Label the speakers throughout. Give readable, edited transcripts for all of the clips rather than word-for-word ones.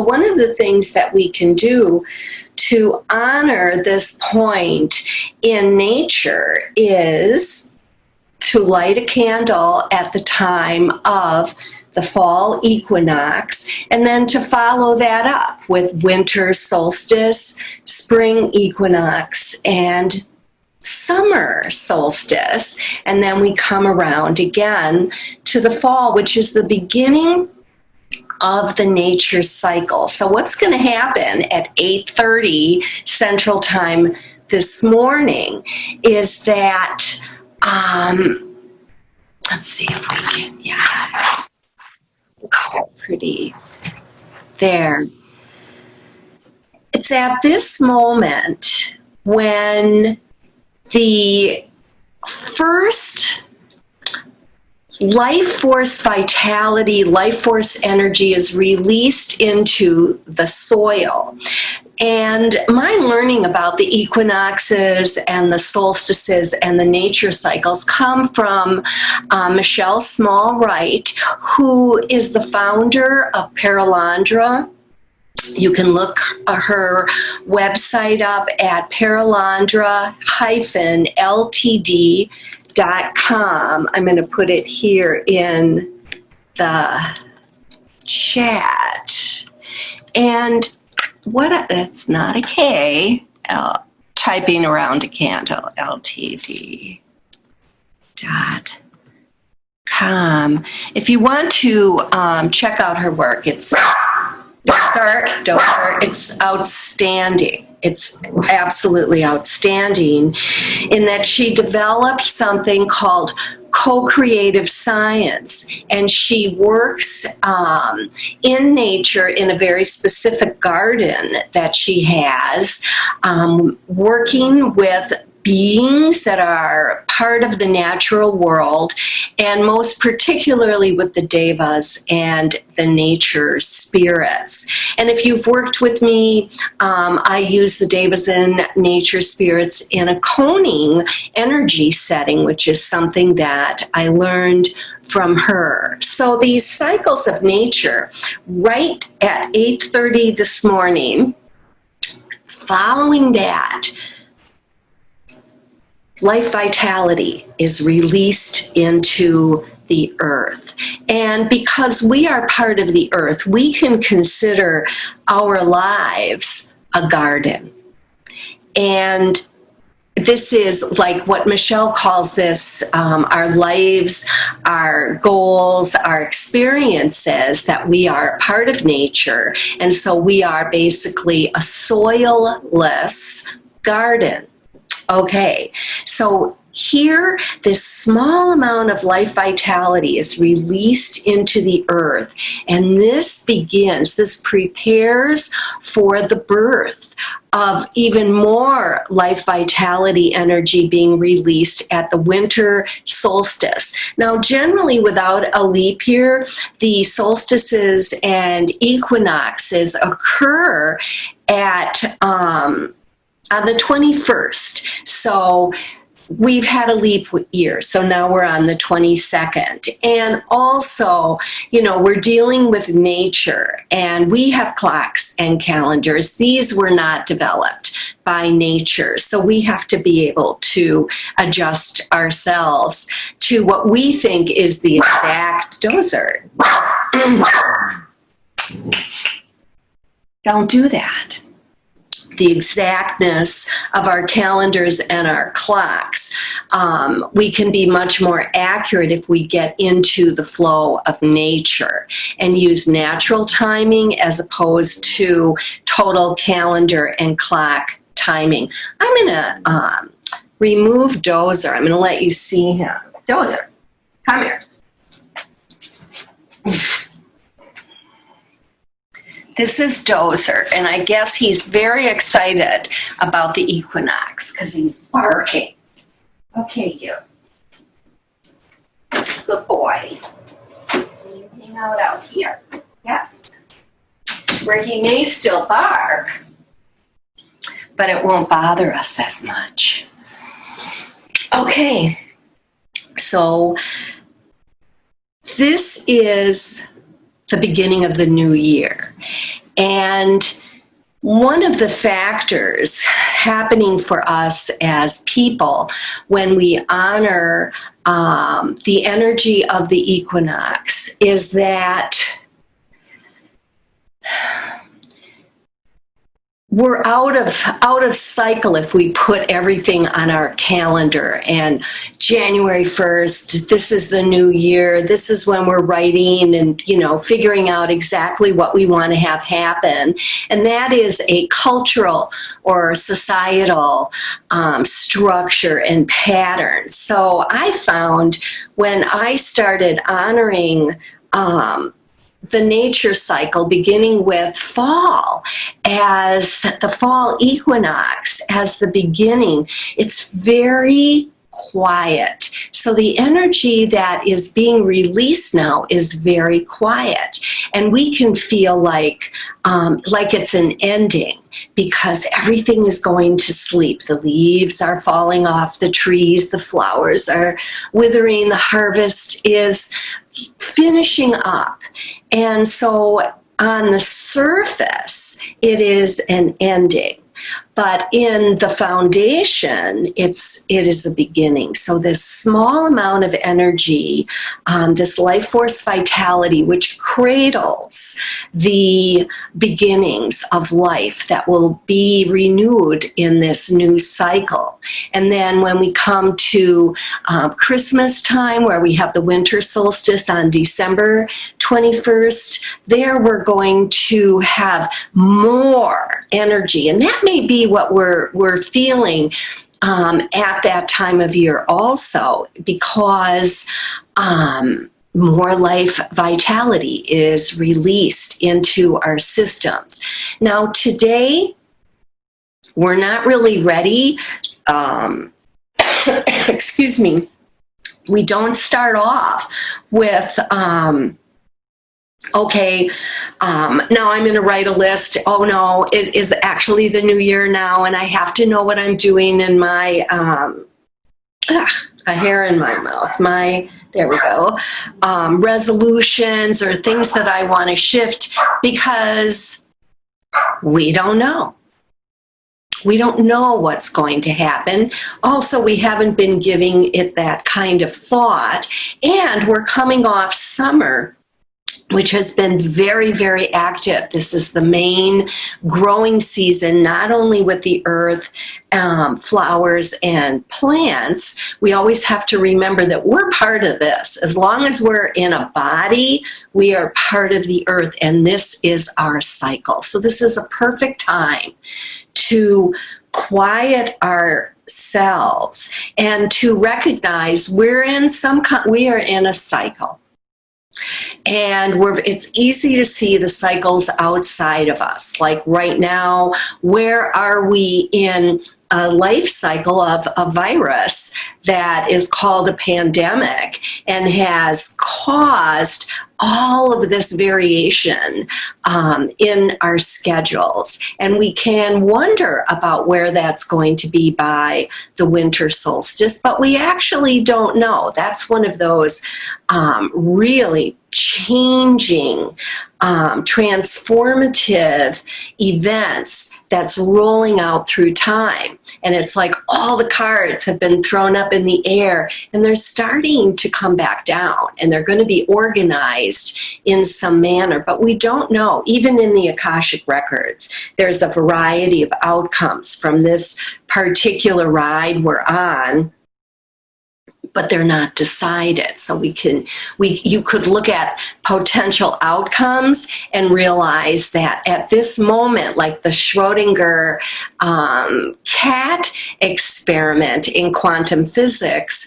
Speaker 1: one of the things that we can do to honor this point in nature is to light a candle at the time of the fall equinox, and then to follow that up with winter solstice, spring equinox, and summer solstice. And then we come around again to the fall, which is the beginning of the nature cycle. So what's going to happen at 8:30 Central Time this morning is that, let's see if we can, yeah, it's so pretty there. It's at this moment when the first life force vitality, life force energy is released into the soil. And my learning about the equinoxes and the solstices and the nature cycles come from Michelle Small-Wright, who is the founder of Paralandra. You can look her website up at paralandra-ltd.com. I'm going to put it here in the chat. And that's not a K, typing around a candle, ltd.com. If you want to check out her work, it's it's outstanding. It's absolutely outstanding in that she developed something called co-creative science, and she works in nature in a very specific garden that she has, working with beings that are part of the natural world, and most particularly with the devas and the nature spirits. And if you've worked with me, I use the devas and nature spirits in a coning energy setting, which is something that I learned from her. So these cycles of nature, right at 8:30 this morning, following that, life vitality is released into the earth. And because we are part of the earth, we can consider our lives a garden. And this is like what Michelle calls this, our lives, our goals, our experiences, that we are a part of nature. And so we are basically a soilless garden. Okay, so here, this small amount of life vitality is released into the earth, and this prepares for the birth of even more life vitality energy being released at the winter solstice. Now, generally, without a leap year, the solstices and equinoxes occur at on the 21st. So we've had a leap year, so now we're on the 22nd. And also, you know, we're dealing with nature, and we have clocks and calendars. These were not developed by nature, so we have to be able to adjust ourselves to what we think is the exact dosage. Don't do that. The exactness of our calendars and our clocks. We can be much more accurate if we get into the flow of nature and use natural timing as opposed to total calendar and clock timing. I'm going to remove Dozer. I'm going to let you see him. Dozer, come here. This is Dozer, and I guess he's very excited about the equinox because he's barking. Okay, you. Good boy. Hang out here. Yes. Where he may still bark, but it won't bother us as much. Okay. So this is the beginning of the new year. And one of the factors happening for us as people when we honor the energy of the equinox is that we're out of cycle if we put everything on our calendar, and January 1st, this is the new year, this is when we're writing and, figuring out exactly what we want to have happen. And that is a cultural or societal structure and pattern. So I found when I started honoring the nature cycle, beginning with fall as the fall equinox, as the beginning, it's very quiet. So the energy that is being released now is very quiet, and we can feel like it's an ending because everything is going to sleep. The leaves are falling off the trees, the flowers are withering, the harvest is finishing up. And so on the surface, it is an ending. But in the foundation, it is a beginning. So this small amount of energy, this life force vitality, which cradles the beginnings of life that will be renewed in this new cycle. And then when we come to Christmas time, where we have the winter solstice on December 21st, there we're going to have more energy. And that may be what we're feeling at that time of year also, because more life vitality is released into our systems. Now today, we're not really ready. Excuse me. We don't start off with okay, now I'm going to write a list. Oh no, it is actually the new year now, and I have to know what I'm doing in my, a hair in my mouth, there we go, resolutions or things that I want to shift, because we don't know. We don't know what's going to happen. Also, we haven't been giving it that kind of thought, and we're coming off summer, which has been very, very active. This is the main growing season, not only with the earth, flowers, and plants. We always have to remember that we're part of this. As long as we're in a body, we are part of the earth, and this is our cycle. So this is a perfect time to quiet ourselves and to recognize we are in a cycle. And it's easy to see the cycles outside of us. Like right now, where are we in a life cycle of a virus that is called a pandemic and has caused all of this variation in our schedules. And we can wonder about where that's going to be by the winter solstice, but we actually don't know. That's one of those really changing, transformative events that's rolling out through time. And it's like all the cards have been thrown up in the air, and they're starting to come back down, and they're going to be organized in some manner. But we don't know. Even in the Akashic Records, there's a variety of outcomes from this particular ride we're on, but they're not decided. So you could look at potential outcomes and realize that at this moment, like the Schrodinger cat experiment in quantum physics,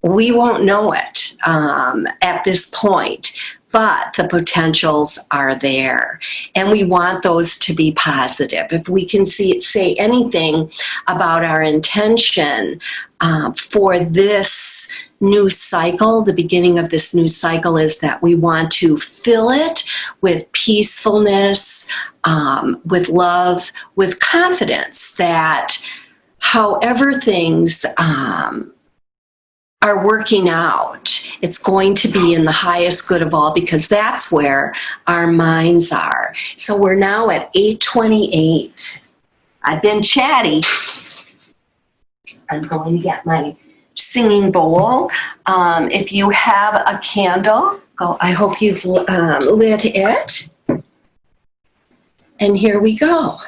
Speaker 1: we won't know it at this point. But the potentials are there, and we want those to be positive. If we can say anything about our intention for this new cycle, the beginning of this new cycle, is that we want to fill it with peacefulness, with love, with confidence that however things are are working out, it's going to be in the highest good of all, because that's where our minds are. So we're now at 8:28. I've been chatty. I'm going to get my singing bowl. If you have a candle, go. I hope you've lit it. And here we go.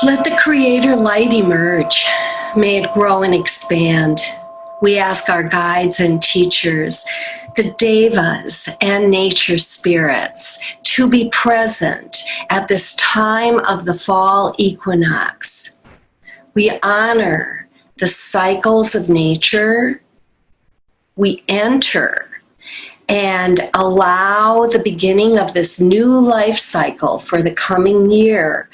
Speaker 1: Let the Creator light emerge. May it grow and expand. We ask our guides and teachers, the devas and nature spirits, to be present at this time of the fall equinox. We honor the cycles of nature. We enter and allow the beginning of this new life cycle for the coming year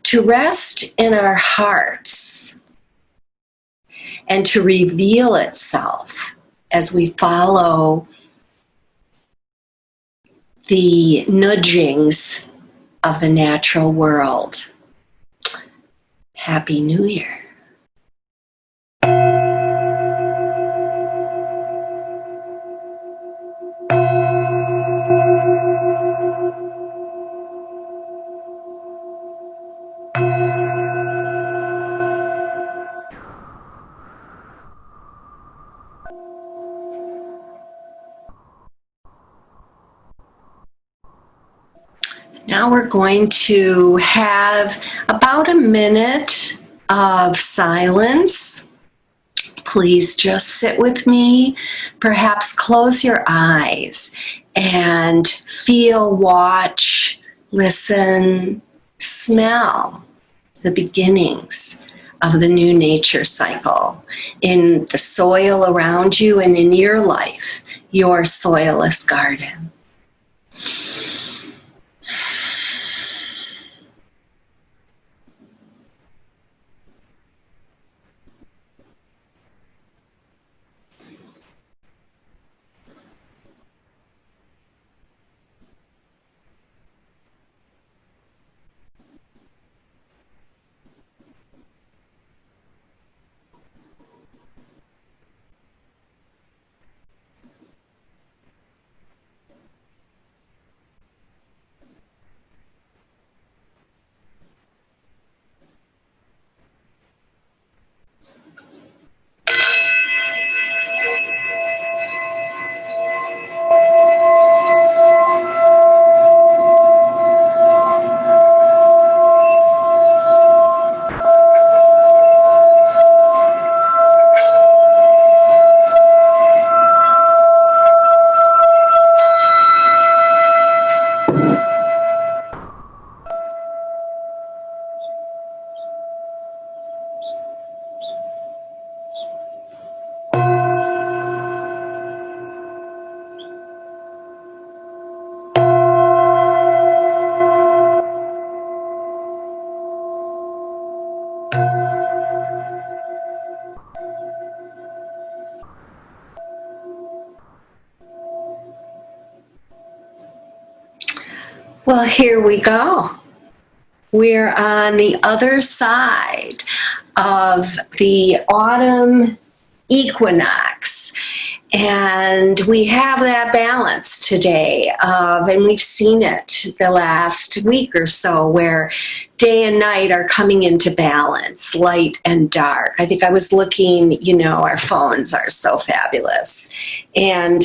Speaker 1: to rest in our hearts and to reveal itself as we follow the nudgings of the natural world. Happy New Year. Now we're going to have about a minute of silence. Please just sit with me. Perhaps close your eyes and feel, watch, listen, smell the beginnings of the new nature cycle in the soil around you and in your life, your soilless garden. Well, here we go. We're on the other side of the autumn equinox, and we have that balance today and we've seen it the last week or so, where day and night are coming into balance, light and dark. I think I was looking, our phones are so fabulous, and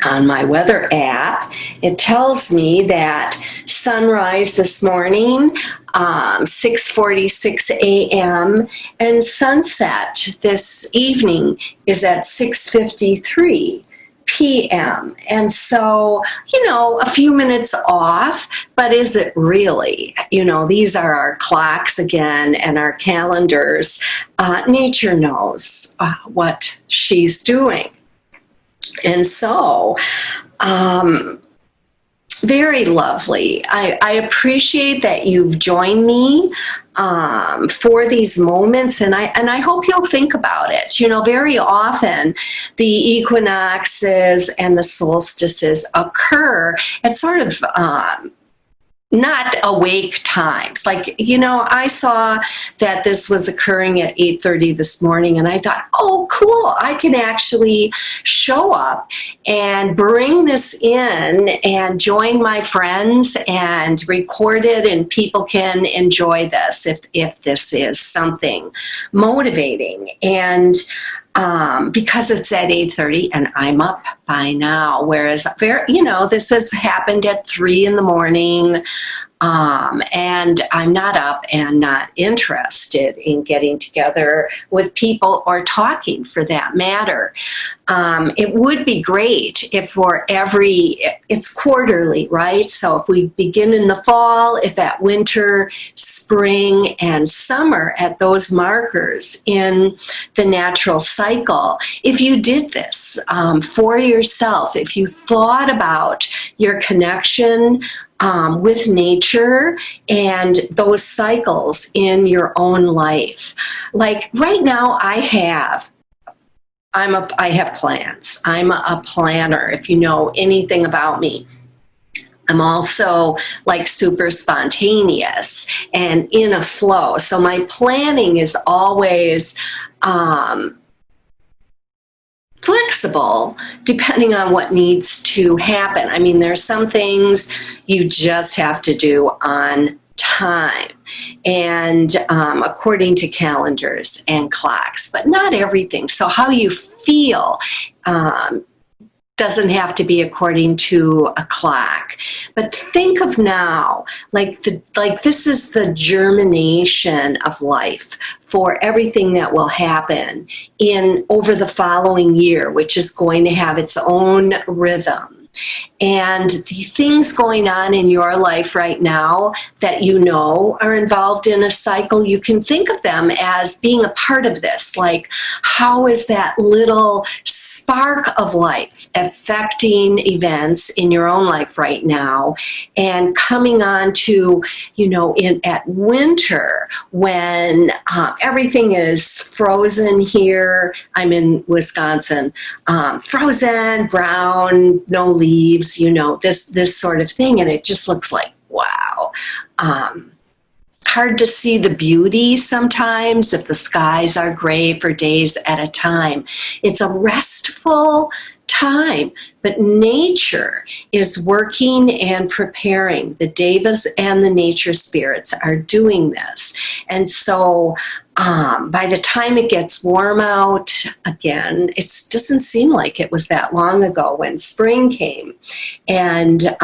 Speaker 1: on my weather app, it tells me that sunrise this morning, 6:46 a.m., and sunset this evening is at 6:53 p.m. And so, a few minutes off, but is it really? These are our clocks again and our calendars. Nature knows what she's doing. And so, Very lovely. I appreciate that you've joined me for these moments, and I hope you'll think about it. You know, very often the equinoxes and the solstices occur at sort of not awake times. Like, you know, I saw that this was occurring at 8:30 this morning, and I thought, oh, cool, I can actually show up and bring this in and join my friends and record it, and people can enjoy this if this is something motivating. And because it's at 8:30 and I'm up by now, whereas, you know, this has happened at 3 in the morning, and I'm not up and not interested in getting together with people or talking for that matter. It would be great if it's quarterly, right? So if we begin in the fall, if at winter, spring, and summer at those markers in the natural cycle, if you did this for yourself, if you thought about your connection with nature and those cycles in your own life. Like right now I have plans. I'm a planner, if you know anything about me. I'm also like super spontaneous and in a flow. So my planning is always flexible depending on what needs to happen. I mean, there's some things you just have to do on time and according to calendars and clocks, but not everything. So how you feel doesn't have to be according to a clock. But think of now, like this is the germination of life for everything that will happen over the following year, which is going to have its own rhythm. And the things going on in your life right now that you know are involved in a cycle, you can think of them as being a part of this. Like, how is that little spark of life affecting events in your own life right now? And coming on to, you know, at winter when everything is frozen here. I'm in Wisconsin, frozen, brown, no leaves, you know, this sort of thing. And it just looks like, wow. Hard to see the beauty sometimes if the skies are gray for days at a time. It's a restful time, but nature is working and preparing. The devas and the nature spirits are doing this. And so by the time it gets warm out again, it doesn't seem like it was that long ago when spring came. And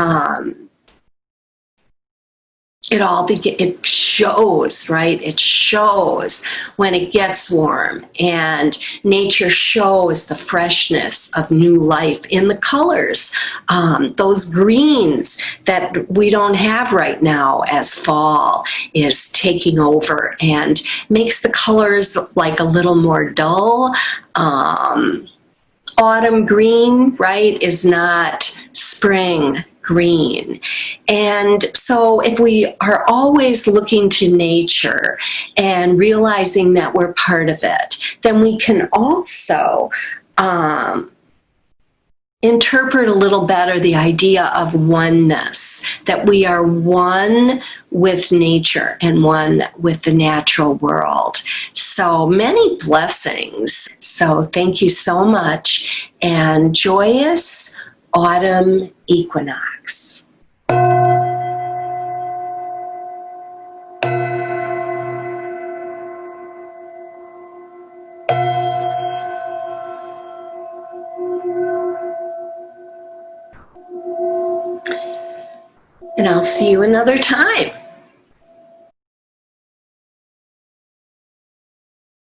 Speaker 1: it shows, right? It shows when it gets warm, and nature shows the freshness of new life in the colors. Those greens that we don't have right now as fall is taking over and makes the colors like a little more dull. Autumn green, right, is not spring green. And so if we are always looking to nature and realizing that we're part of it, then we can also interpret a little better the idea of oneness, that we are one with nature and one with the natural world. So many blessings. So thank you so much, and joyous autumn equinox. And I'll see you another time.